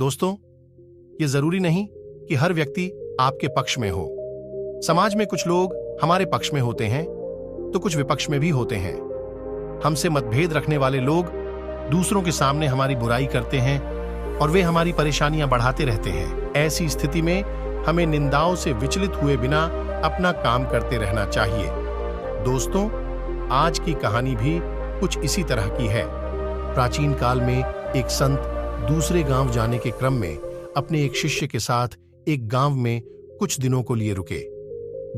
दोस्तों, ये जरूरी नहीं कि हर व्यक्ति आपके पक्ष में हो। समाज में कुछ लोग हमारे पक्ष में होते हैं तो कुछ विपक्ष में भी होते हैं। हमसे मतभेद रखने वाले लोग दूसरों के सामने हमारी बुराई करते हैं और वे हमारी परेशानियां बढ़ाते रहते हैं। ऐसी स्थिति में हमें निंदाओं से विचलित हुए बिना अपना काम करते रहना चाहिए। दोस्तों, आज की कहानी भी कुछ इसी तरह की है। प्राचीन काल में एक संत दूसरे गांव जाने के क्रम में अपने एक शिष्य के साथ एक गांव में कुछ दिनों को लिए रुके।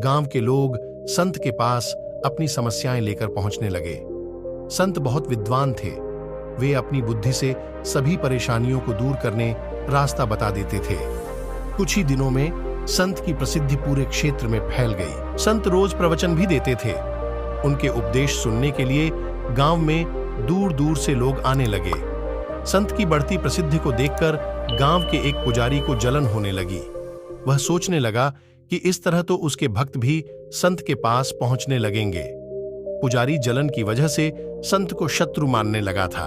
गांव के लोग संत के पास अपनी समस्याएं लेकर पहुंचने लगे। संत बहुत विद्वान थे। वे अपनी बुद्धि से सभी परेशानियों को दूर करने रास्ता बता देते थे। कुछ ही दिनों में संत की प्रसिद्धि पूरे क्षेत्र में फैल गई। संत रोज प्रवचन भी देते थे। उनके उपदेश सुनने के लिए गांव में दूर दूर से लोग आने लगे। संत की बढ़ती प्रसिद्धि को देखकर गांव के एक पुजारी को जलन होने लगी। वह सोचने लगा कि इस तरह तो उसके भक्त भी संत के पास पहुंचने लगेंगे। पुजारी जलन की वजह से संत को शत्रु मानने लगा था।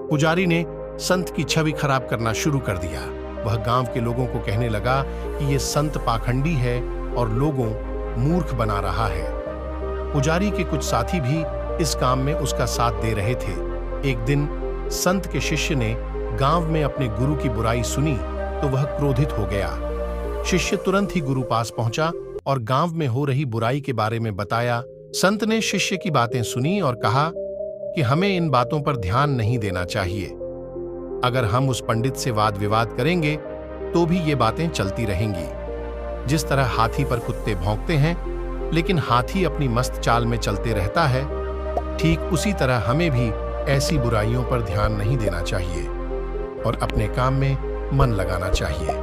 पुजारी ने संत की छवि खराब करना शुरू कर दिया। वह गांव के लोगों को कहने लगा कि यह संत पाखंडी है और लोगों मूर्ख बना रहा है। पुजारी के कुछ साथी भी इस काम में उसका साथ दे रहे थे। एक दिन संत के शिष्य ने गांव में अपने गुरु की बुराई सुनी तो वह क्रोधित हो गया। शिष्य तुरंत ही गुरु पास पहुंचा और गांव में हो रही बुराई के बारे में बताया। संत ने शिष्य की बातें सुनी और कहा कि हमें इन बातों पर ध्यान नहीं देना चाहिए। अगर हम उस पंडित से वाद विवाद करेंगे तो भी ये बातें चलती रहेंगी। जिस तरह हाथी पर कुत्ते भौंकते हैं लेकिन हाथी अपनी मस्त चाल में चलते रहता है, ठीक उसी तरह हमें भी ऐसी बुराइयों पर ध्यान नहीं देना चाहिए और अपने काम में मन लगाना चाहिए।